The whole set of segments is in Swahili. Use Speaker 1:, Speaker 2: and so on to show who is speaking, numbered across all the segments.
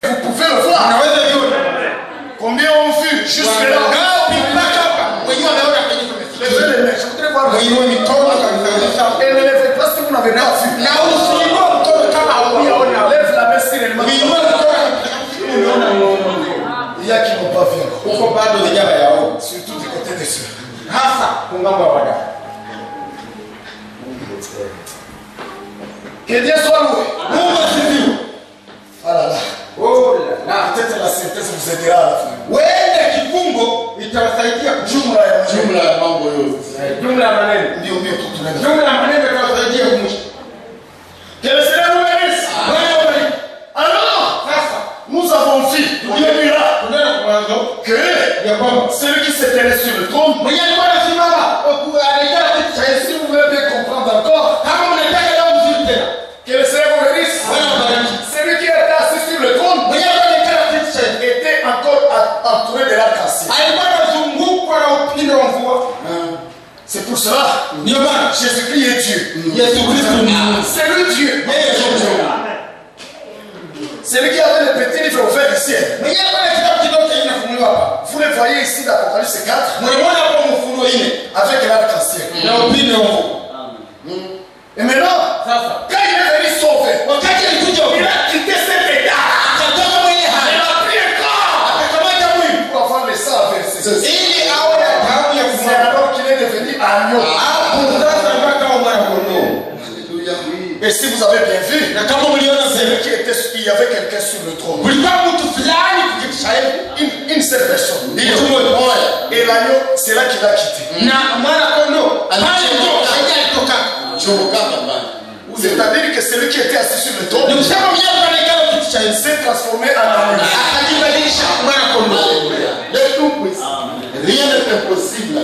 Speaker 1: Vous pouvez le voir. Combien on fut jusque là? Levez les mains. Je voudrais voir. Et ne levez pas si vous n'avez pas vu. Lève la main si elle m'a. Il y a qui n'ont pas vu encore. Surtout du côté des sœurs. Que Dieu soit loué. Ah là là.
Speaker 2: Oh là là.
Speaker 1: Peut-être la synthèse vous aidera à la fin.
Speaker 2: Wenda kifungo itawasaidia
Speaker 1: Jumla ya mambo yote.
Speaker 2: Jumla ya maneno.
Speaker 1: Ndio tunaenda.
Speaker 2: Jumla ya maneno itawasaidia kumwisho.
Speaker 1: Que le Seigneur nous bénisse. Alors, nous avons vu, que celui qui s'était sur le trône, si vous voulez bien comprendre encore, que le Seigneur vous bénisse. Celui qui était assis sur le trône était encore entouré de l'arc-en-ciel. C'est pour cela Jésus-Christ est Dieu. C'est le Dieu. Celui qui avait le petit livre ouvert du ciel. Vous le voyez ici dans l'Apocalypse 4 avec l'arc-en-ciel. Et maintenant, quand il est venu sauver, il a quitté cet état. Il a pris un corps pour avoir le sang versé. C'est alors qu'il est devenu agneau. Et si vous avez bien vu, il y avait quelqu'un sur le trône. Une seule personne. Et l'agneau, c'est là qu'il a quitté. C'est-à-dire que celui qui était assis sur le trône s'est transformé en agneau.
Speaker 3: Rien n'est impossible.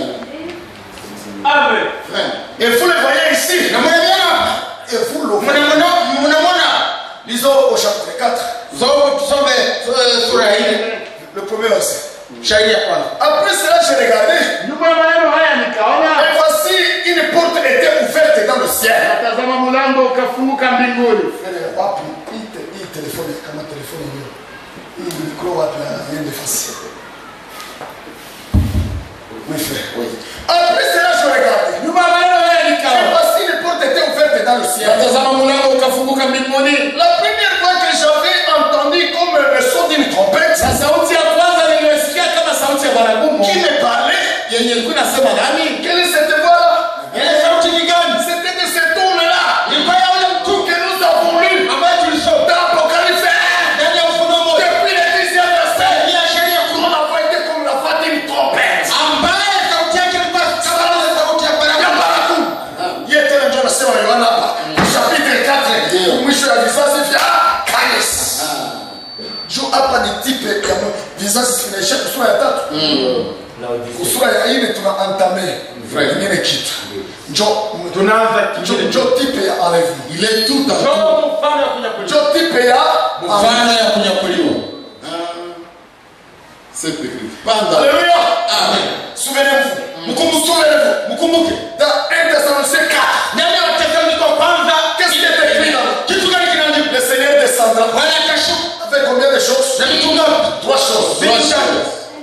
Speaker 1: Amen. Et vous le voyez ici. Et vous le voyez. Lisons au chapitre 4. Le premier verset. Après cela, j'ai regardé. Et voici une porte était ouverte dans le ciel. Il téléphone, comment téléphone il micro rien de facile. Oui, frère. Oui. Après cela, je regardais. Et voici une porte était ouverte dans le ciel. La première fois que j'avais entendu comme le son d'une trompette, qui me parlait, quelle est cette voix-là? C'était de ce tourne-là que nous avons lu dans l'Apocalypse. Depuis le 10e verset, on a été comme la voix d'une trompette. Il était un jour chapitre 4, où Michel a dit ça, c'est Kanis. Je hapa ni type ya vizazi vinaisha kusura ya tatu. Kusura ya ine tunaantame nyingine kitu. Njo type ya enlèvement. Il est tout en tout. Njo type ya
Speaker 3: mfano ya kunyakuliwa. C'est écrit.
Speaker 1: Alléluia.
Speaker 3: Amen.
Speaker 1: Souvenez-vous. Mkumbuke. Dans 1 Thessaloniciens 4. Qu'est-ce qui est écrit là? Le Seigneur descendra. Avec combien de choses? 3 choses.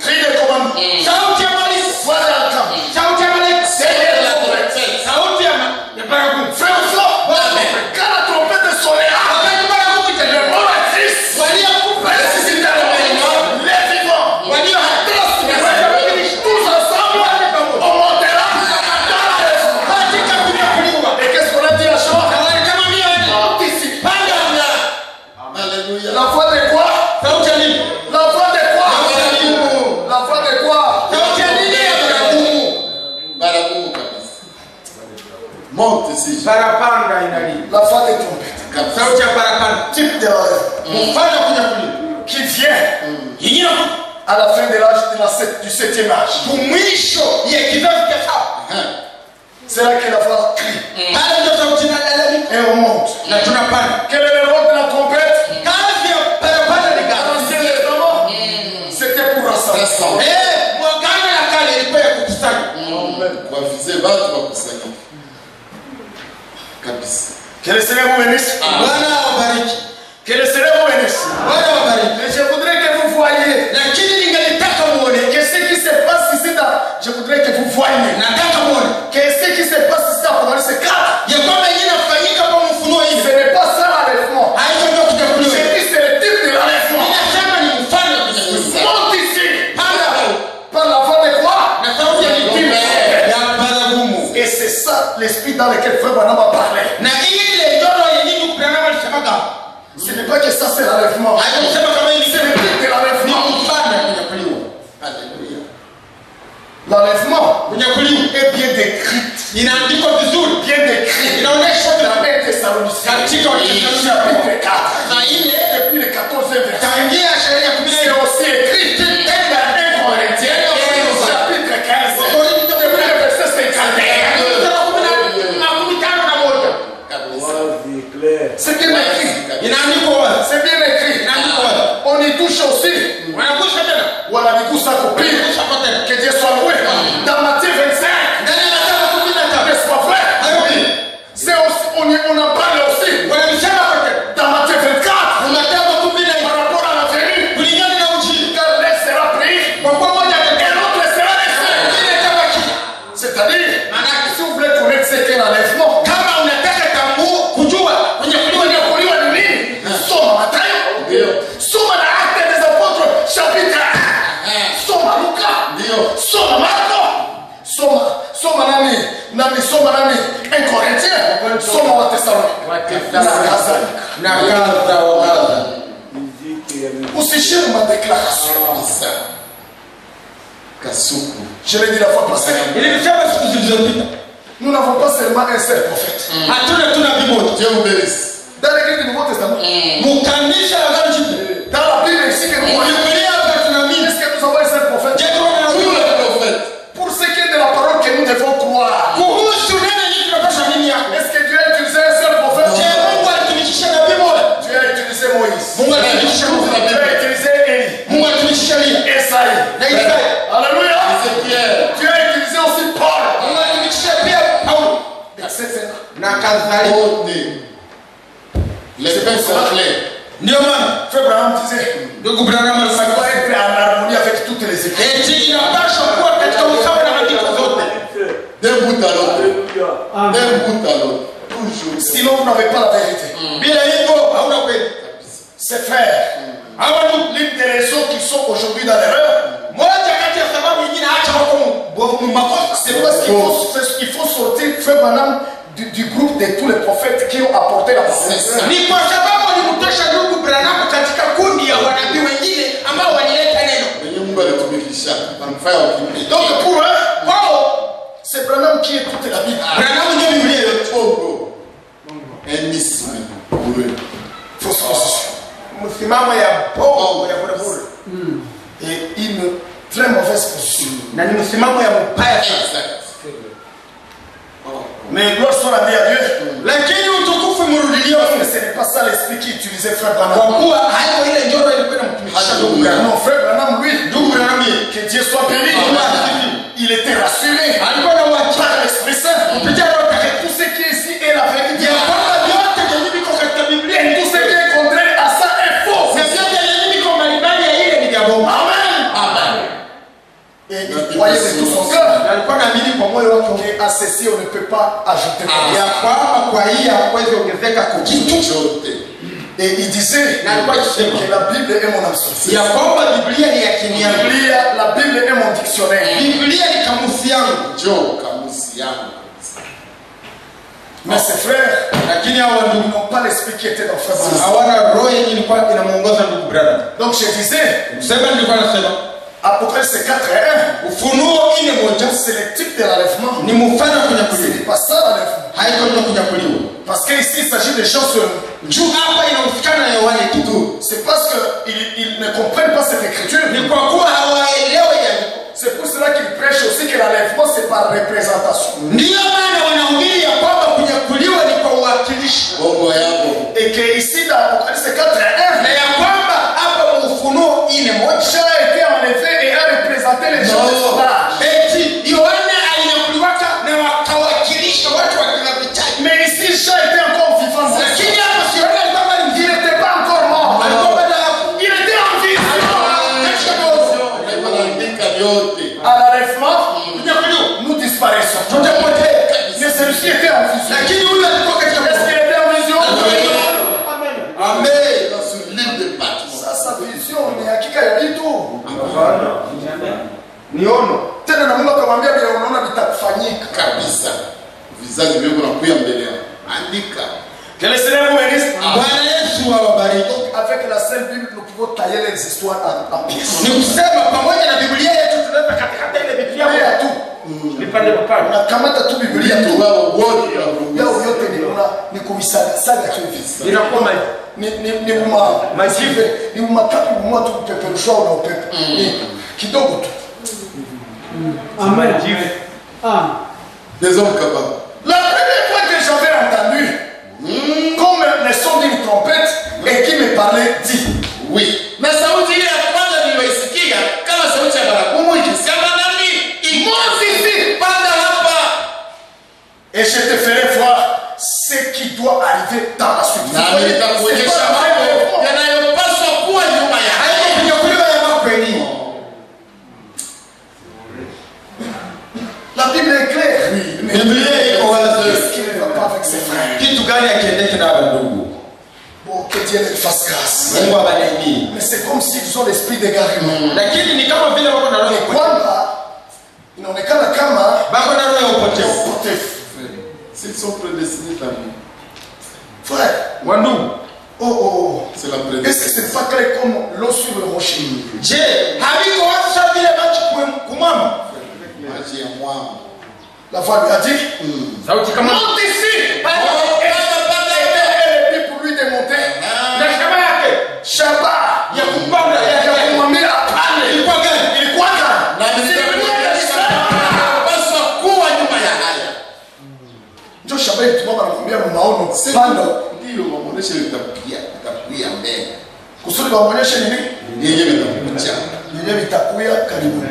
Speaker 1: Crie de commandement. Voix d'archange. Seigneur de la trompette. Frère ou sœur, quand la trompette sonnera, le mort est triste. Ressuscité les vivants. Tous ensemble, on montera. Et qu'est-ce qu'on a dit à Jean? Anticipe.
Speaker 3: Alléluia.
Speaker 1: La voix de quoi? La voix de quoi? La voix de quoi?
Speaker 3: Baragumu kabisa. Monte ici.
Speaker 1: La voix des trompettes. Type de l'enlèvement. Qui vient à la fin de l'âge du 7e âge. C'est là que la voix crie. Et on monte. Quel est le rôle de la trompette? C'était pour rassembler.
Speaker 3: Kuavize watu wakusanyike. Kabisa.
Speaker 1: Que le Seigneur vous bénisse.
Speaker 2: Bwana wabariki.
Speaker 1: Que le Seigneur vous bénisse.
Speaker 2: Bwana wabariki. Inaandikwa vizuri.
Speaker 1: Bien décrit.
Speaker 2: Inaonyesha
Speaker 1: Dans 1 Thessaloniciens.
Speaker 2: katika Wathesalonike
Speaker 1: Chapitre 4.
Speaker 2: na ile
Speaker 1: Depuis le 14e verset.
Speaker 2: tangia sheria ya
Speaker 1: C'est
Speaker 2: 14
Speaker 1: aussi écrit dans 1 Corinthiens. Chapitre 15. Depuis le verset 51. C'est bien écrit.
Speaker 2: inaandikwa wazi.
Speaker 1: C'est bien écrit.
Speaker 2: Inaandikwa wazi.
Speaker 1: On y touche aussi.
Speaker 2: Wanagusa tena.
Speaker 1: Wanavigusa kopia.
Speaker 2: Wanagusa kwa tena.
Speaker 1: Que Dieu soit loué. Dans Matthieu 25.
Speaker 2: Ndani ya Mathayo 15.
Speaker 1: N'est-ce pas vrai? C'est aussi, on en parle aussi.
Speaker 2: Wanasema kwa tena.
Speaker 1: Dans Matthieu 24.
Speaker 2: Mathayo 15
Speaker 1: Par rapport à la venue.
Speaker 2: kulingana na ujio.
Speaker 1: Car l'un sera pris.
Speaker 2: Kwa kuwa moja
Speaker 1: Et
Speaker 2: atakuwa
Speaker 1: l'autre sera laissé.
Speaker 2: mwingine atabaki.
Speaker 1: C'est-à-dire, si vous voulez connaître ce qu'est l'enlèvement,
Speaker 2: Kama unataka kujua kwenye
Speaker 1: kuliwa ni nini? Soma Mathayo. Soma na Actes des Apôtres, chapitre 1. Soma Luka. Soma Marko. Soma nani? Soma nani? 1 Corinthiens. Soma wa Thessalonike.
Speaker 2: na kaza wa kaza.
Speaker 1: Usishire ma déclaration.
Speaker 3: Kabisa. Kasuku.
Speaker 1: Je l'ai dit la fois passée.
Speaker 2: Nilisema siku zilizopita.
Speaker 1: Nous n'avons pas seulement un seul prophète.
Speaker 2: Hatuna tunabii moja.
Speaker 3: Dieu vous bénisse.
Speaker 1: Dans l'église du Nouveau Testament.
Speaker 2: Mukanisa la Agano Jipya.
Speaker 1: Dans la Bible ici que nous voyons.
Speaker 2: Biblia hapa tunaamini.
Speaker 1: Est-ce que nous avons un seul prophète?
Speaker 2: Je tuona na
Speaker 3: Tous les prophètes.
Speaker 1: Pour ce qui est de la parole que nous devons croire.
Speaker 2: kuhusu neno hili tunapaswa nini yako?
Speaker 1: Est-ce que Dieu a utilisé un seul prophète?
Speaker 2: Je, Mungu alitumikisha nabii moja.
Speaker 1: Dieu a utilisé Moïse.
Speaker 2: Mungu alitumikisha
Speaker 1: Dieu
Speaker 2: Musa.
Speaker 1: a utilisé Élie.
Speaker 2: Mungu alitumikisha Elia.
Speaker 1: Esaïe.
Speaker 2: Na Isaya.
Speaker 1: Alléluia.
Speaker 3: Ézéchiel.
Speaker 1: Dieu a utilisé aussi Paul.
Speaker 2: Mungu alitumikisha pia Paulo.
Speaker 1: Etc.
Speaker 2: Na kadhalika.
Speaker 3: Côté. Les faits sont clairs.
Speaker 2: Ndio maana
Speaker 1: Frère Branham disait,
Speaker 2: ndugu Branham
Speaker 1: ça
Speaker 2: alisema
Speaker 1: doit être en harmonie avec toutes les écritures.
Speaker 2: eti inapaswa kuwa katika usawa na maandiko zote.
Speaker 3: D'un bout à l'autre. D'un bout à l'autre. Toujours.
Speaker 1: Sinon, vous n'avez pas la vérité.
Speaker 2: Bila hivyo hauna kweli.
Speaker 1: Ses frères,
Speaker 2: Hawa ndugu,
Speaker 1: l'une des raisons qu'ils sont aujourd'hui dans l'erreur,
Speaker 2: moja kati ya sababu nyingine acha wako makosa.
Speaker 1: c'est parce qu'il faut sortir Frère Branham du groupe de tous les prophètes qui ont apporté la parole.
Speaker 3: C'est ça.
Speaker 2: Ni kwa sababu walimtosha ndugu Branham katika kundi ya wanabii wengine ambao walileta neno.
Speaker 3: Wenye Mungu alitumikisha. Wanafanya wakimbie.
Speaker 1: Donc pour eux,
Speaker 2: Wao
Speaker 1: c'est Branham qui est toute la Bible.
Speaker 2: Branham ndio Biblia yote.
Speaker 3: Bongo. Un isme pour eux.
Speaker 1: Fausse position.
Speaker 2: Msimamo ya bongo ya bora.
Speaker 1: Et une très mauvaise position.
Speaker 2: Na ni msimamo ya mbaya sana.
Speaker 3: Exact.
Speaker 1: Mais gloire soit la vie à Dieu.
Speaker 2: Lakini utukufu mrudilie
Speaker 1: Parce que
Speaker 2: Mungu.
Speaker 1: ce n'est pas ça l'esprit qui utilisait Frère
Speaker 2: Kwa
Speaker 1: Branham.
Speaker 2: kuwa hayo ile njoro ilikuwa inamtumikisha ndugu Branham.
Speaker 1: Non, Frère Branham, lui,
Speaker 2: Ndugu Branham
Speaker 1: que Dieu soit béni. Il était rassuré
Speaker 2: alikuwa na uhakika
Speaker 1: par l'Esprit Saint.
Speaker 2: kupitia Roho Mtakatifu
Speaker 1: Tout ce qui est ici est la vérité.
Speaker 2: ya kwamba vyote vyenye viko katika Biblia
Speaker 1: Et tout ce qui est contraire à ça est faux.
Speaker 2: na vyote vyenye viko mbalimbali ya ile ni vya bongo.
Speaker 1: Amen.
Speaker 3: Amen.
Speaker 1: Et il croyait de tout son cœur
Speaker 2: Na alikuwa anaamini kwa moyo wake
Speaker 1: qu'à ceci on ne peut pas ajouter rien.
Speaker 2: ya kwamba kwa hii hakuwezi ongezeka kitu.
Speaker 3: Chote.
Speaker 1: Et il disait
Speaker 2: Na alikuwa akisema
Speaker 1: que la Bible est mon absence.
Speaker 2: ya kwamba Biblia ni ya kinyango.
Speaker 1: La Bible est mon dictionnaire.
Speaker 2: Biblia ni kamusi yangu.
Speaker 3: Joe kamusi yangu.
Speaker 1: Mais ses frères
Speaker 2: Lakini hao ndugu
Speaker 1: n'ont pas l'esprit qui était dans Frère Branham.
Speaker 2: hawana roho yenye ilikuwa inamuongoza ndugu Branham.
Speaker 1: Donc je disais,
Speaker 2: Sema nilikuwa nasema
Speaker 1: Apocalypse 4:1,
Speaker 2: Ufunuo 4:1
Speaker 1: c'est le type de l'enlèvement.
Speaker 2: ni mfano wa
Speaker 1: Ce
Speaker 2: kunyakuliwa.
Speaker 1: n'est pas ça l'enlèvement.
Speaker 2: Haiko ndio kunyakuliwa.
Speaker 1: Parce qu'ici il s'agit de gens seuls.
Speaker 2: Juu hapa inahusikana na Yohane tu.
Speaker 1: C'est parce qu'ils ne comprennent pas cette écriture.
Speaker 2: Ni kwa kuwa hawaelewi yani.
Speaker 1: C'est pour cela qu'ils prêchent aussi que l'enlèvement c'est par représentation.
Speaker 2: Ndio maana wanahubiri ya kwamba kunyakuliwa ni kwa uwakilishi.
Speaker 3: Bongo yako.
Speaker 1: Et que ici dans Apocalypse 4:1,
Speaker 2: Na ya kwamba hapa Ufunuo 4:1
Speaker 1: Jean a été enlevé et a représenté les gens de son âge.
Speaker 2: eti Yohane alinyakuliwaka na wakawakilisha watu wa kizazi chake.
Speaker 1: Mais ici Jean était encore vivant.
Speaker 2: Lakini hapa sioni alikuwa bali
Speaker 1: Il n'était pas encore mort.
Speaker 2: alikuwa bado hapo.
Speaker 1: Il était en vie.
Speaker 2: Katika roho.
Speaker 3: Wanaandika vyote.
Speaker 1: À l'enlèvement,
Speaker 2: Kunyakuliwa.
Speaker 1: nous disparaissons.
Speaker 2: Tutapotea.
Speaker 1: Mais celui-ci était en vision.
Speaker 2: Lakini huyu alikuwa katika
Speaker 1: Est-ce
Speaker 2: roho.
Speaker 1: qu'il était en vision? Amen.
Speaker 2: Amen.
Speaker 3: Dans ce livre de Patmos.
Speaker 1: Sasa vision ni hakika ya vitu.
Speaker 2: Niono.
Speaker 1: Tena na Mungu akamwambia vile unaona vitakufanyika.
Speaker 3: Kabisa. Vizazi vyako nakuya mbele yako. Andika.
Speaker 1: Que le Seigneur vous bénisse.
Speaker 2: Bwana Yesu awabariki.
Speaker 1: Avec la seule Bible, nous pouvons tailler les histoires en pièces.
Speaker 2: Ni kusema pamoja na Biblia yetu tunaweza katikata ile Biblia
Speaker 1: Il y a
Speaker 2: moja
Speaker 1: tout.
Speaker 2: vipande vipande.
Speaker 1: Na kamata tu Biblia tu.
Speaker 3: Vitu wao wote
Speaker 1: Yao yote ni kuvisaga saga tu hivi.
Speaker 2: Inakuwa
Speaker 1: majive, ni umakapi tu kupeperushwa na upepo. Kidogo tu.
Speaker 2: Amen.
Speaker 3: Des hommes capables.
Speaker 1: La première fois que j'avais entendu comme le son d'une trompette et qui me parlait dit
Speaker 3: Oui. Na sauti ile ya kwanza niliyoisikia kama sauti ya baragumu ikisema nami
Speaker 1: Moses,
Speaker 3: panda hapa.
Speaker 1: Et je te ferai voir ce qui doit arriver dans la suite.
Speaker 3: Na nitakuonyesha mambo yanayopaswa kuwa nyuma ya hayo.
Speaker 2: Kunyakuliwa ya makweli.
Speaker 1: La Bible est claire.
Speaker 3: Biblia iko wazi.
Speaker 1: Qu'est-ce qui ne va pas avec ses frères?
Speaker 2: Kitu gani akiendeke na bandugu?
Speaker 1: Bon, que Dieu leur fasse grâce.
Speaker 2: Mungu abariki.
Speaker 1: Mais c'est comme s'ils ont l'esprit d'égarement.
Speaker 2: Lakini ni kama vile wako na roho ya
Speaker 1: Et
Speaker 2: upotevu.
Speaker 1: kwamba inaonekana kama
Speaker 2: Bako na roho ya upotevu.
Speaker 1: upotevu.
Speaker 3: S'ils sont prédestinés à vie.
Speaker 1: Frère,
Speaker 2: Wandugu,
Speaker 3: C'est la
Speaker 1: est-ce que
Speaker 3: prédestination.
Speaker 1: c'est pas clair comme l'eau sur le rocher?
Speaker 2: je, haviko watu sawa vile maji kumwama?
Speaker 3: Maji ya mwamba.
Speaker 1: La voix lui a dit
Speaker 2: Sauti kama
Speaker 1: monte ici. Et elle dit pour lui de monter.
Speaker 2: na shaba yake
Speaker 1: Shabbat.
Speaker 2: ya kupanda ya
Speaker 1: Kumwambia apande.
Speaker 2: ilikuwa gani?
Speaker 1: Ilikuwa gani?
Speaker 3: Na nitakuonyesha yanayopaswa kuwa nyuma ya haya.
Speaker 1: Ndio Shabbat ilikuwa anamwambia maono panda.
Speaker 3: Ndio wamuoneshe itakuya mbele.
Speaker 1: Kusudi wamuonyeshe nini?
Speaker 3: Yenyewe itakuja.
Speaker 1: Yenyewe itakuya karibu.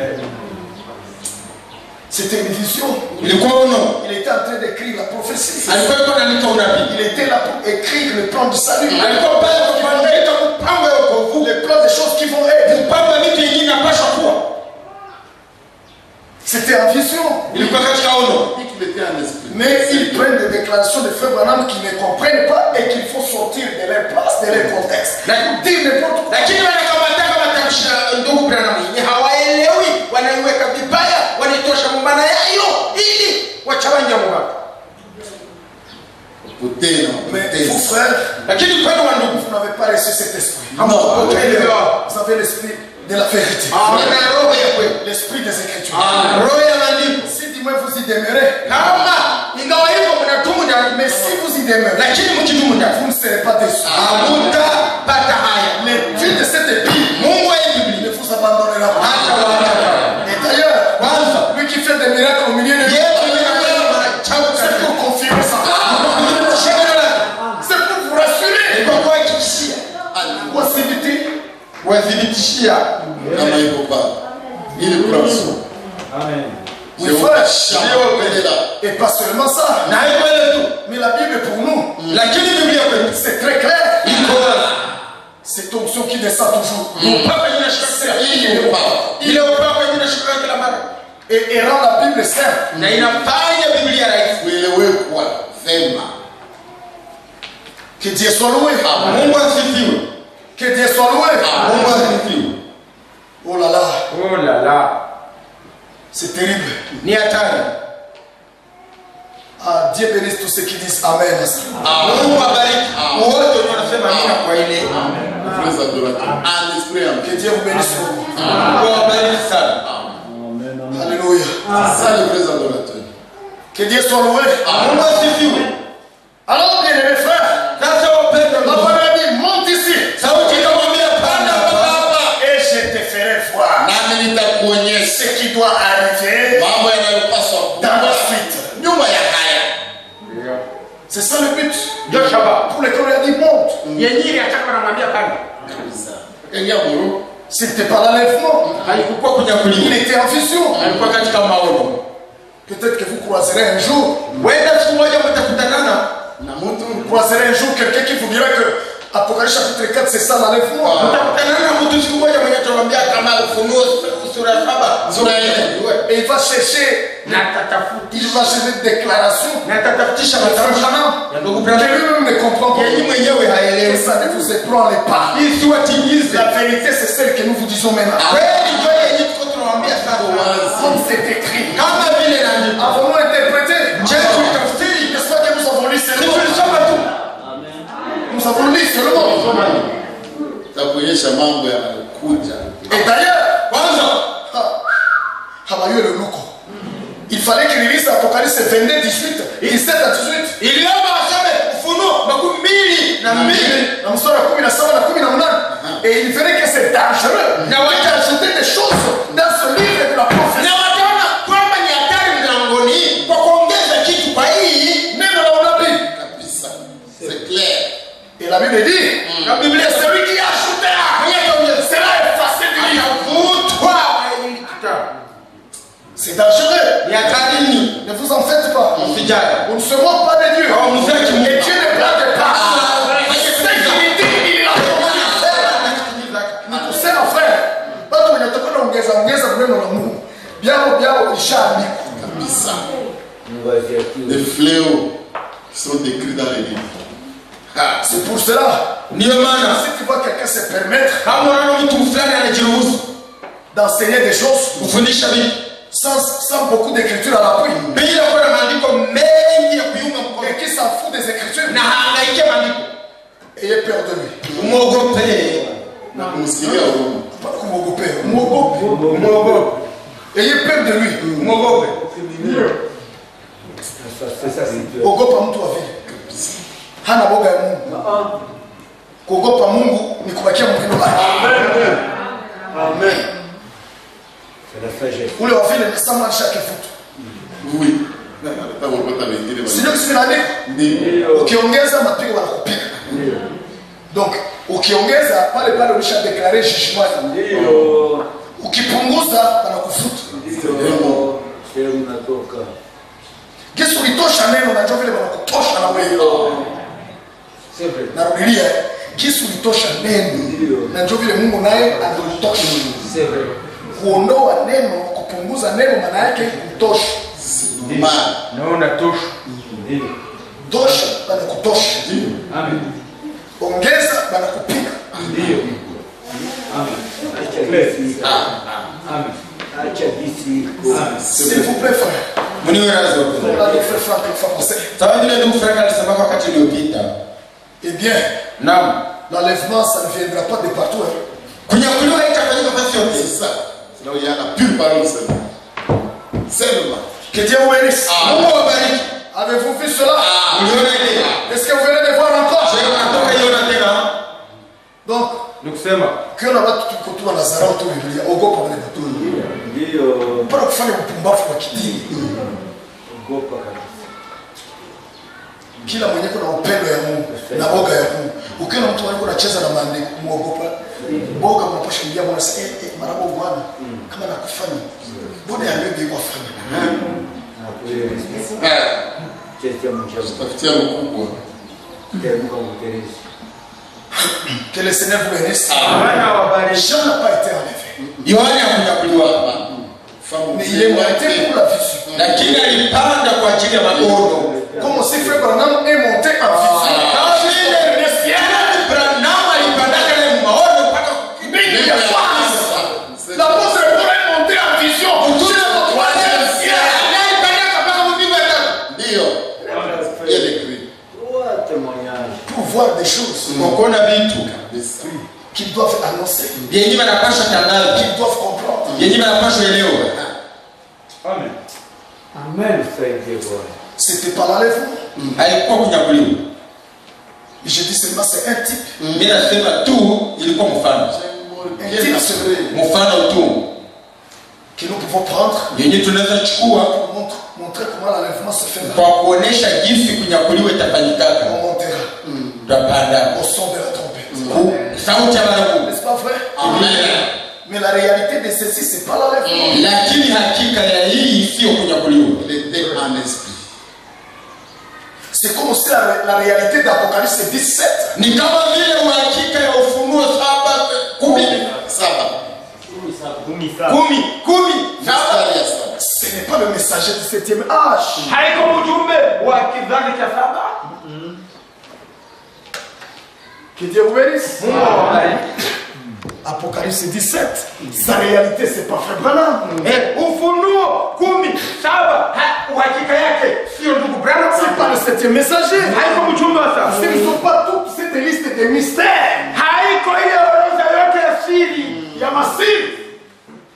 Speaker 1: C'était une vision.
Speaker 2: Ilikuwa ono.
Speaker 1: Il était en train d'écrire la prophétie.
Speaker 2: Alikuwa yuko anaandika unabii.
Speaker 1: Il était là pour écrire le plan du salut.
Speaker 2: Alikuwa pale kwa kuandika mpango wa wokovu,
Speaker 1: Le plan des choses qui vont être.
Speaker 2: mpango wa vitu vingine inapaswa kuwa.
Speaker 1: C'était en vision.
Speaker 2: Ilikuwa katika ono.
Speaker 3: Il était en esprit.
Speaker 1: Mais ils prennent des déclarations de frères Branham qui ne comprennent pas et qu'il faut sortir de leur place, de leur contexte. Dire n'importe quoi.
Speaker 2: Lakini wanakamata kama matamshi ya ndugu Branham yenye hawaelewi, wanaiweka vibaya, wanaitosha mumana yayo ili wachawanya mwaka.
Speaker 1: Mais vous frères,
Speaker 2: Lakini kwenu wandugu,
Speaker 1: vous n'avez pas reçu cet esprit.
Speaker 3: Non.
Speaker 1: Vous avez l'esprit de la vérité.
Speaker 2: wana roho ya kweli.
Speaker 1: L'esprit des Écritures.
Speaker 2: Roho ya maandiko.
Speaker 1: Si dis-moi vous y demeurez,
Speaker 2: Kama ingawa hivyo mnadumu ndani,
Speaker 1: mais si vous y demeurez,
Speaker 2: lakini mkidumu ndani,
Speaker 1: vous ne serez pas déçus.
Speaker 2: hamutapata haya.
Speaker 1: Le Dieu de cette Bible
Speaker 2: Mungu wa hii Biblia
Speaker 1: ne vous abandonnera pas.
Speaker 2: hata waacha.
Speaker 1: Et d'ailleurs,
Speaker 2: Kwanza,
Speaker 1: lui qui fait des miracles au milieu de nous,
Speaker 2: yeye anafanya maajabu
Speaker 1: c'est
Speaker 2: sana.
Speaker 1: pour confirmer ça. C'est pour vous rassurer.
Speaker 2: Kwa kuhakikishia, kuwathibitishia.
Speaker 3: Kama iko pale. Ili kuraswa.
Speaker 1: Oui, frère.
Speaker 3: Sio mbele la.
Speaker 1: Et pas seulement ça,
Speaker 2: Na haiko ile tu,
Speaker 1: mais la Bible pour nous,
Speaker 2: lakini Biblia kwetu
Speaker 1: c'est très clair.
Speaker 2: iko
Speaker 1: C'est onction qui descend toujours.
Speaker 2: mpaka inashuka kila
Speaker 3: Ili upao.
Speaker 2: ile upako inashuka kila mara,
Speaker 1: Et rend la Bible simple.
Speaker 2: na inafanya Biblia rahisi.
Speaker 3: Kuelewekwa vema.
Speaker 1: Que Dieu soit loué.
Speaker 2: Mungu asifiwe.
Speaker 1: Que Dieu soit loué.
Speaker 2: Mungu asifiwe.
Speaker 1: Oh là là,
Speaker 2: Oh la la,
Speaker 1: c'est terrible.
Speaker 2: ni hatari.
Speaker 1: Ah, Dieu bénisse tous ceux qui disent Amen.
Speaker 2: Mungu abariki wote wanaosema amina kwa ile.
Speaker 3: Frères adorateurs. En esprit en
Speaker 1: Que Dieu vous bénisse beaucoup.
Speaker 2: Mungu abariki sana.
Speaker 1: Alléluia.
Speaker 3: C'est ça les vrais adorateurs.
Speaker 1: Que Dieu soit loué.
Speaker 2: Mungu asifiwe.
Speaker 1: Alors, bien aimés frères,
Speaker 2: Sasa wapendwa,
Speaker 1: la parole dit monte ici.
Speaker 2: sauti ikamwambia panda hapa,
Speaker 1: Et je te ferai voir
Speaker 3: Nami nitakuonyesha
Speaker 1: ce qui doit arriver
Speaker 3: mambo yanayopaswa
Speaker 1: dans
Speaker 3: kuwa
Speaker 1: la suite.
Speaker 3: nyuma ya haya.
Speaker 1: C'est ça le but.
Speaker 2: ndio shabaha.
Speaker 1: Pour lequel on a dit monte.
Speaker 2: Yenyewe ataka anamwambia panda.
Speaker 3: Kabisa. Kaingia muru.
Speaker 1: C'était pas l'enlèvement.
Speaker 2: Alikuwa
Speaker 1: Il
Speaker 2: kunyakuliwa.
Speaker 1: était en vision.
Speaker 2: Alikuwa katika maono.
Speaker 1: Peut-être que vous croiserez un jour.
Speaker 2: Wenda siku moja mtakutanana
Speaker 3: Na mtu
Speaker 1: Vous croiserez un jour quelqu'un qui vous dira que Apocalypse chapitre 4, c'est ça l'enlèvement.
Speaker 2: mtakutana na mtu siku moja mwenye atakwambia kama Ufunuo sura 7
Speaker 3: Sura ile.
Speaker 1: Et il va chercher,
Speaker 2: na tatafuti
Speaker 1: il va chercher des déclarations.
Speaker 2: na tatafutisha
Speaker 1: Frère
Speaker 2: matamshi
Speaker 1: Branham,
Speaker 2: ya ndugu
Speaker 1: que
Speaker 2: Branham
Speaker 1: lui-même ne comprend pas.
Speaker 2: yeye mwenyewe
Speaker 1: Et
Speaker 2: haelewi.
Speaker 1: ça ne vous ébranle pas.
Speaker 2: Hii si watimize.
Speaker 1: La vérité, c'est celle que nous vous disons maintenant.
Speaker 2: Kweli ndio yenye tuko tunawaambia sasa.
Speaker 1: Comme c'est écrit.
Speaker 2: Kama vile inaandikwa.
Speaker 1: Avons-nous interprété?
Speaker 2: Je tulitafsiri.
Speaker 1: J'espère que nous avons lu
Speaker 2: Si
Speaker 1: seulement.
Speaker 2: tulisoma tu.
Speaker 1: Nous avons lu seulement.
Speaker 3: takuonyesha mambo yanayokuja.
Speaker 1: Et d'ailleurs,
Speaker 2: Kwanza
Speaker 1: Habayue le Luko. fallait qu'il lise Apocalypse 22, 18, 17 à 18.
Speaker 2: iliomba wasome Ufunuo 22 na 2
Speaker 1: Na mstari wa 17 na 18. Et il verrait que c'est dangereux.
Speaker 2: Na
Speaker 1: Il a ajouté des choses dans ce livre de la prophétie.
Speaker 2: na wataona kwamba ni hatari mlangoni kwa kuongeza kitu kwa hii
Speaker 1: Neno la unabii.
Speaker 3: Kabisa. C'est clair.
Speaker 1: Et la Bible dit,
Speaker 2: na Biblia
Speaker 1: celui qui a ajouté sera effacé du livre.
Speaker 2: atavutwa na hili kitabu.
Speaker 1: C'est dangereux.
Speaker 2: Ni hatarini,
Speaker 1: Ne vous en faites pas.
Speaker 2: msijali.
Speaker 1: On ne se moque pas de Dieu.
Speaker 2: Oh, nous sommes-
Speaker 1: Et Dieu ne blague pas. C'est qu'il dit, il a kusema frère, watu wenye tokana ongeza neno la Mungu. Biao ishaandikwa.
Speaker 3: Kabisa. Les fléaux qui sont décrits dans les livres. Ah,
Speaker 1: C'est pour cela,
Speaker 2: Ndio maana
Speaker 1: si tu vois quelqu'un se permettre
Speaker 2: kama unaona mtu fulani anajiruhusu
Speaker 1: d'enseigner des choses
Speaker 2: kufundisha vitu
Speaker 1: sans beaucoup d'écriture à l'appui,
Speaker 2: bila kuwa na maandiko mengi ya kuiunga mkono
Speaker 1: et qui s'en fout des écritures,
Speaker 2: na hangaikia maandiko,
Speaker 1: ayez peur de lui.
Speaker 2: umwogope,
Speaker 3: na kumsikilia huruma.
Speaker 1: Pas kumwogope, mwogope.
Speaker 2: umwogope,
Speaker 1: Ayez peur de lui.
Speaker 2: umwogope.
Speaker 1: Ogopa mtu wa vile. Hana boga ya Mungu. Kuogopa Mungu ni kubakia mpendo wake.
Speaker 4: Amen.
Speaker 1: Ule wa vile nasema chaque foot.
Speaker 3: Oui. Hata wapata wengine
Speaker 1: Sio kisi vinaandika.
Speaker 3: Ndio.
Speaker 1: Ukiongeza mapigo wanakupiga. Donc ukiongeza pale pale ulisha declarer jugement.
Speaker 4: Ndio.
Speaker 1: Ukipunguza wanakufuta.
Speaker 4: Ndio. Sehemu natoka.
Speaker 1: Kesi ulitosha neno na njoo vile wanakutosha na wewe.
Speaker 4: Sempre.
Speaker 1: Narudilia, kesi ulitosha neno na njoo vile Mungu naye anatosha.
Speaker 4: Sempre.
Speaker 1: Kuondoa neno, kupunguza neno maana yake kutosha.
Speaker 3: Mal.
Speaker 2: Naona tosha.
Speaker 4: Ndio.
Speaker 1: Tosha bana kutosha.
Speaker 4: Amen.
Speaker 1: Ongeza bana kupiga.
Speaker 4: Ndio. Amen. Acha bisi. Amen. Acha bisi.
Speaker 1: S'il vous plaît frère.
Speaker 2: Mniwe razi wa
Speaker 1: On l'a dit frère Franck le français.
Speaker 2: sawa vile ndugu Frank alisema wakati uliopita.
Speaker 1: Eh bien,
Speaker 2: Naam.
Speaker 1: l'enlèvement ça ne viendra pas de partout. Hein.
Speaker 2: Kunyakuliwa haitafanyika fasi yote.
Speaker 3: C'est ça. C'est là où il y a la pure parole seulement. Seulement.
Speaker 1: Que Dieu vous bénisse.
Speaker 2: Mungu awabariki.
Speaker 1: Avez-vous vu cela?
Speaker 2: Uliona ile?
Speaker 1: Est-ce que vous venez de voir encore?
Speaker 2: Je natoka iona tena.
Speaker 1: Donc,
Speaker 2: Nikusema
Speaker 1: ukiona watu tuko wanazarau tu Biblia, ogopa wale watu.
Speaker 4: Ndio.
Speaker 1: Para kufanya upumbavu wa kidini.
Speaker 4: Ogopa kabisa.
Speaker 1: Kila mwenye kuna upendo ya Mungu na boga ya Mungu. Ukiona mtu wako anacheza na maandiko, muogopa. Boga mnapasha ingia mwana sasa marabo bwana kama nakufanya. Bwana yeye kwa fanya.
Speaker 4: Chestia mchazo.
Speaker 3: Tafutia mkubwa.
Speaker 4: Temuka mterezi.
Speaker 1: Que le Seigneur vous bénisse.
Speaker 2: Bwana awabariki.
Speaker 1: Jean n'a pas été enlevé.
Speaker 2: Yohana hakunyakuliwa,
Speaker 1: Mais il est monté pour la vision.
Speaker 2: lakini alipanda kwa ajili ya maono.
Speaker 1: Comme aussi frère Branham est monté en vision.
Speaker 2: Kama vile Branham alipandaka ile maono mpaka
Speaker 1: Mais il y a pas. L'apôtre Paul est monté en vision. Sur le troisième ciel.
Speaker 2: alipandaka mpaka mbingu ya tatu.
Speaker 3: Ndio. Il y a des cris.
Speaker 4: Toi témoignage.
Speaker 1: Pour voir des choses
Speaker 2: Kuona vitu
Speaker 3: Kabisa.
Speaker 1: qu'ils doivent annoncer,
Speaker 2: yenye wanapaswa tangaza,
Speaker 1: qu'ils doivent comprendre.
Speaker 2: yenye wanapaswa elewa.
Speaker 4: Amen. Amen. Saidie Bwana.
Speaker 1: C'était pas l'enlèvement.
Speaker 2: Haikuwa kunyakuliwa.
Speaker 1: Je dis seulement c'est un type.
Speaker 2: Mimi nasema tu ilikuwa mfano.
Speaker 1: Un type c'est
Speaker 2: Mfano tu
Speaker 1: que nous pouvons prendre
Speaker 2: yenye tunaweza chukua
Speaker 1: pour montrer comment l'enlèvement se fait.
Speaker 2: kwa kuonesha jinsi kunyakuliwa itafanyikaka.
Speaker 1: On montera
Speaker 2: Tutapanda
Speaker 1: au son de la trompette.
Speaker 2: sauti ya baragumu.
Speaker 1: N'est-ce pas vrai?
Speaker 2: Amen.
Speaker 1: Mais la réalité de ceci, c'est pas l'enlèvement.
Speaker 2: Lakini hakika ya hii sio kunyakuliwa.
Speaker 3: Il était en esprit.
Speaker 1: C'est comme aussi la réalité d'Apocalypse 17.
Speaker 2: Ni kama vile uhakika ya Ufunuo 7:10.
Speaker 3: Saba.
Speaker 2: Kumi.
Speaker 3: Mstari ya saba.
Speaker 1: Ce n'est pas le messager du 7e âge.
Speaker 2: Haiko mjumbe wa kizazi cha saba.
Speaker 1: Que Dieu vous bénisse.
Speaker 2: Mungu awabariki.
Speaker 1: Apocalypse 17. Sa réalité, c'est pas frère Branham.
Speaker 2: Ufunuo 17 uhakika yake sio ndugu Branham.
Speaker 1: C'est pas le 7e messager.
Speaker 2: Haiko mjumbe wa saba.
Speaker 1: Ce ne sont pas toute cette liste de mystères.
Speaker 2: Haiko ile orodha yote ya siri.
Speaker 1: Il y a massif.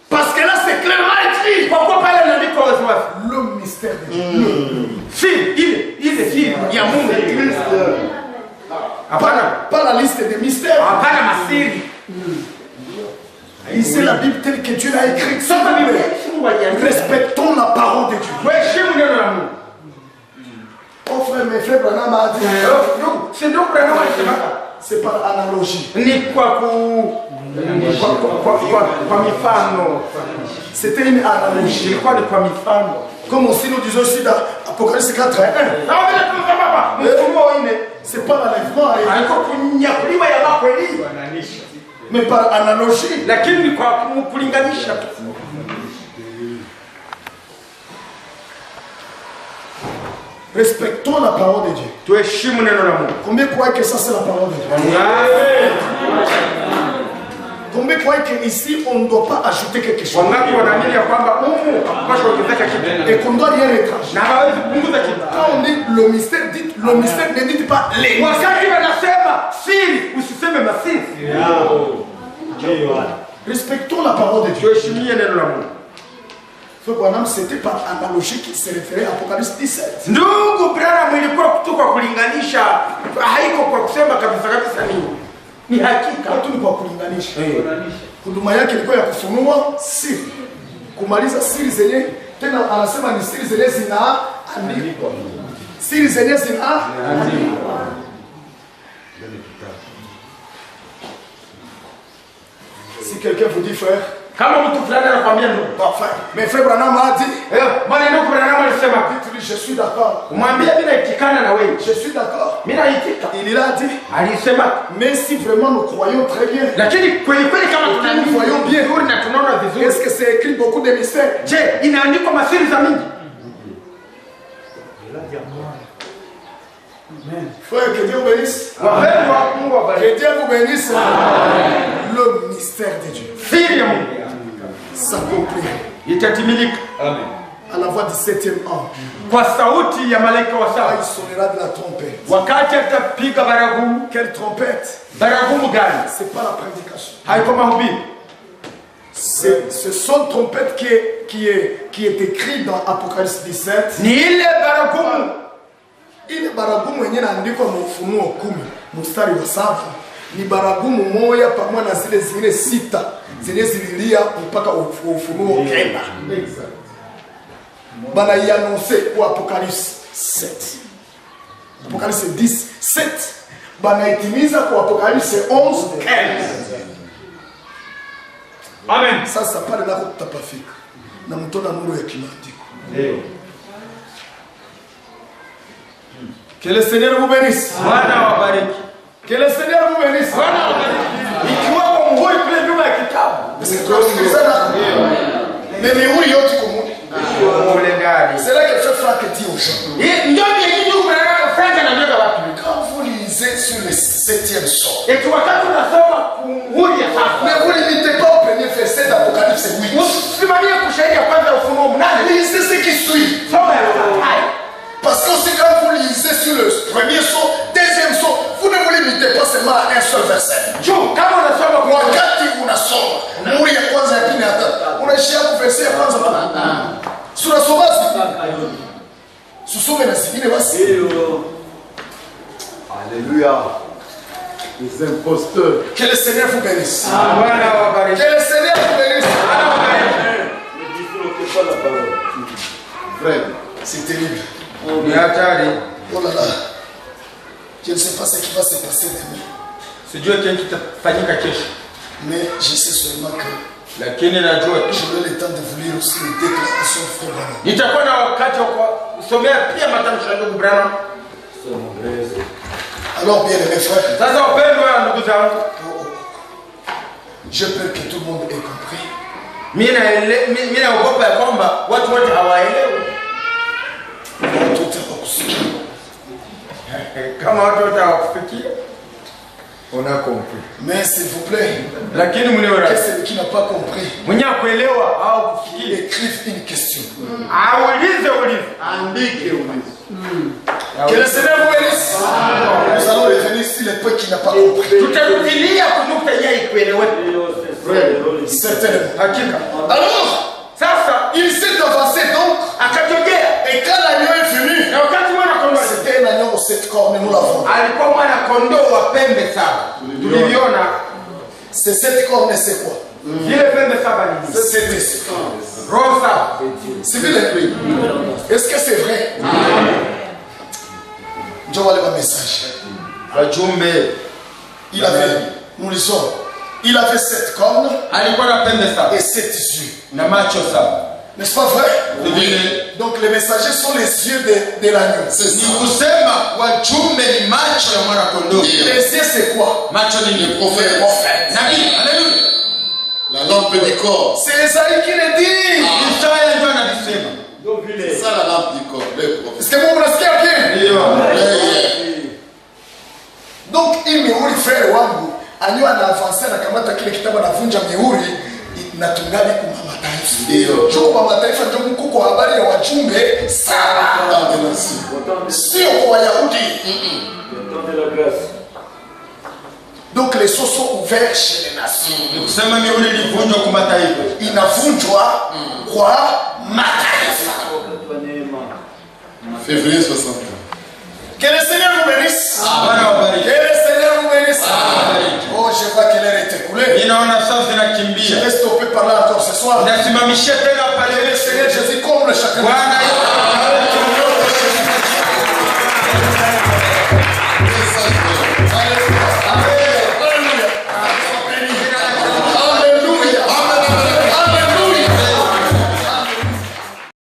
Speaker 1: Parce que là, c'est clairement écrit.
Speaker 2: Kwa kuwa pale inaandikwa waziwazi.
Speaker 1: Le
Speaker 2: Siri, ile siri ya Mungu.
Speaker 1: Pas la liste des mystères.
Speaker 2: Hapana masiri.
Speaker 1: Et c'est la Bible telle que Dieu l'a écrite. Respectons la parole de Dieu. Oh frère, mes frères, Branham a dit. C'est par analogie. C'était une analogie. Comme aussi nous disons aussi dans Apocalypse 4, c'est pas l'enlèvement. Mais par analogie. Respectons la parole de Dieu. Combien croient que ça c'est la parole de Dieu? Combien croient qu'ici on ne doit pas ajouter quelque chose? Et qu'on doit rien retracer. Quand on dit le mystère, dites le mystère, ne dites pas les mystères. Respectons la parole de Dieu. C'était par analogie qui se référait à Apocalypse 17. Ni hakika watu ni kwa kulinganisha. Huduma yake ilikuwa ya kufunua siri. Kumaliza siri zenye tena anasema ni siri zenye zinaandikwa. Siri zenye zinaandikwa. Si quelqu'un vous dit frère,
Speaker 2: kama mtu fulani anakuambia ndio
Speaker 1: parfait. Mais frère Branham a dit,
Speaker 2: maneno Branham alisema
Speaker 1: je suis d'accord.
Speaker 2: Umwambie mimi naitikana na wewe.
Speaker 1: Je suis d'accord.
Speaker 2: Mimi naitika.
Speaker 1: Il a dit,
Speaker 2: alisema
Speaker 1: mais si vraiment nous croyons très bien.
Speaker 2: Lakini kweli kweli kama
Speaker 1: nous voyons bien,
Speaker 2: na tunaona vizuri.
Speaker 1: Est-ce que c'est écrit beaucoup de mystères?
Speaker 2: Je, inaandikwa masiri za mingi.
Speaker 1: Amen. Frère, que Dieu bénisse.
Speaker 2: Que
Speaker 1: Dieu vous bénisse. Le mystère de Dieu s'accomplira.
Speaker 2: Amen.
Speaker 1: À la voix du 7e ange.
Speaker 2: Kwa sauti ya malaika wa saba.
Speaker 1: Il sonnera de la trompette.
Speaker 2: Wakati atapiga baragumu.
Speaker 1: Quelle trompette?
Speaker 2: Baragumu gani?
Speaker 1: C'est pas la prédication.
Speaker 2: Haiko mahubiri.
Speaker 1: Ce son trompette qui est écrit dans Apocalypse 17.
Speaker 2: Ni ile baragumu.
Speaker 1: Ile baragumu yenye inaandikwa mu Ufunuo 10 mstari wa 7 ni baragumu moja pamoja na zile zingine 6 zenye zililia mpaka Ufunuo 9. Bana y annoncer kwa Apocalypse 7. Apocalypse 10 7 bana itimiza kwa Apocalypse 11 15.
Speaker 2: Amen.
Speaker 1: Sasa pale nako tutapafika na mtona nuru ya kimaandiko.
Speaker 2: Ndio.
Speaker 1: Que le Seigneur vous bénisse.
Speaker 2: Bwana wabariki.
Speaker 1: Que le Seigneur vous bénisse.
Speaker 2: Bwana wabariki. Ikiwa kwa mhuri kule nyuma ya kitabu.
Speaker 1: Mais mihuri yote kumuni. C'est là que Frère Franck dit aux gens.
Speaker 2: Ndio ndio Frank anajua wapi.
Speaker 1: Quand vous lisez sur le 7e sort.
Speaker 2: Et tu wakati unasoma mhuri ya sasa.
Speaker 1: Ne vous limitez pas au premier verset d'Apocalypse 8.
Speaker 2: Usimamie kushahidi ya kwanza Ufunuo 8.
Speaker 1: Lisez ce qui suit.
Speaker 2: Soma ya
Speaker 1: parce que aussi quand vous lisez sur le premier saut, deuxième saut, vous ne vous limitez pas seulement à un seul verset. Wakati unasoma muri ya kwanza ya pili hata unaishia ku verset ya kwanza tu. Sura sobazi. Susome na zingine basi.
Speaker 3: Alléluia. Les imposteurs.
Speaker 1: Que le Seigneur vous bénisse.
Speaker 2: Amen.
Speaker 1: Que le Seigneur vous bénisse.
Speaker 2: Amen.
Speaker 3: Ne disloquez pas la parole. Frère,
Speaker 1: c'est terrible.
Speaker 2: Oh là là.
Speaker 1: Je ne sais pas ce qui va se passer demain.
Speaker 2: C'est Dieu qui kitafanyika kesho.
Speaker 1: Mais je sais seulement que
Speaker 2: lakini najua
Speaker 1: j'aurai le temps de vous lire aussi les déclarations de Frère Branham.
Speaker 2: Nitakuwa na wakati wa kusomea pia matamshi ya ndugu Branham.
Speaker 1: Alors bien mes frères.
Speaker 2: Sasa wapendwa ndugu zangu.
Speaker 1: Je peur que tout le monde ait compris.
Speaker 2: Mimi naogopa ya kwamba watu wote hawaelewi. Kama watu wote hawakufikia. On a compris.
Speaker 1: Mais s'il vous plaît,
Speaker 2: lakini mniona
Speaker 1: celui qui n'a pas compris,
Speaker 2: mwenye kuelewa au kufikia,
Speaker 1: écrive une question.
Speaker 2: Aulize.
Speaker 3: Andike ulize.
Speaker 1: Que le Seigneur vous bénisse. Nous allons revenir sur les points qui n'a pas compris.
Speaker 2: Tutarudilia kunukta yeye kuelewa.
Speaker 1: Certainement.
Speaker 2: Hakika.
Speaker 1: Alors,
Speaker 2: sasa
Speaker 1: il s'est avancé donc
Speaker 2: akatokea
Speaker 1: et quand la 7 cornes, nous l'avons.
Speaker 2: alikuwa mwana kondoo wa pembe saba. Tuliviona.
Speaker 1: Ces 7 cornes, c'est quoi?
Speaker 2: Zile pembe saba ni nini?
Speaker 1: C'est l'esprit.
Speaker 2: Roho saba.
Speaker 1: C'est bien l'esprit. Est-ce que c'est vrai? Je vois le message.
Speaker 2: Wajumbe.
Speaker 1: Il avait, nous lisons, il avait 7 cornes
Speaker 2: Alikuwa na pembe saba.
Speaker 1: et 7 yeux.
Speaker 2: Na macho saba.
Speaker 1: N'est-ce pas vrai?
Speaker 2: Oui.
Speaker 1: Donc les messagers sont les yeux de l'agneau.
Speaker 3: C'est
Speaker 2: Ni
Speaker 3: ça.
Speaker 2: kusema wajumbe ni macho ya mwana kondoo.
Speaker 1: Les yeux c'est quoi?
Speaker 2: Macho ni
Speaker 3: Le
Speaker 2: nini?
Speaker 3: prophète.
Speaker 2: Nabii. Haleluya.
Speaker 3: La lampe du corps.
Speaker 1: C'est Esaïe qui le dit.
Speaker 2: Isaya ndio anasema.
Speaker 3: C'est ça la lampe du corps. Le prophète.
Speaker 1: Est-ce que vous me nasikia bien?
Speaker 2: Ndio.
Speaker 1: Donc hii mihuri frere wangu anyo anaavance na kamata kile kitabu anavunja mihuri na tungali kuma mataifa.
Speaker 3: Ndio.
Speaker 1: Juu kwa mataifa ndio mkuko habari ya wajumbe saba. Sio kwa Wayahudi. Donc les sceaux sont ouverts chez les nations.
Speaker 2: Ni kusema mihuri ilivunjwa kwa mataifa.
Speaker 1: Inavunjwa kwa mataifa.
Speaker 3: Février 60.
Speaker 1: Que le Seigneur vous bénisse.
Speaker 2: Bwana wabariki.
Speaker 1: Que le Seigneur vous bénisse. Oh, je vois que l'heure est écoulée.
Speaker 2: Ninaona saa
Speaker 1: Je
Speaker 2: zinakimbia.
Speaker 1: vais stopper par là encore ce soir.
Speaker 2: Nasimamisha tena
Speaker 1: Que le
Speaker 2: pale.
Speaker 1: Seigneur Jésus comble chacun.
Speaker 2: Bwana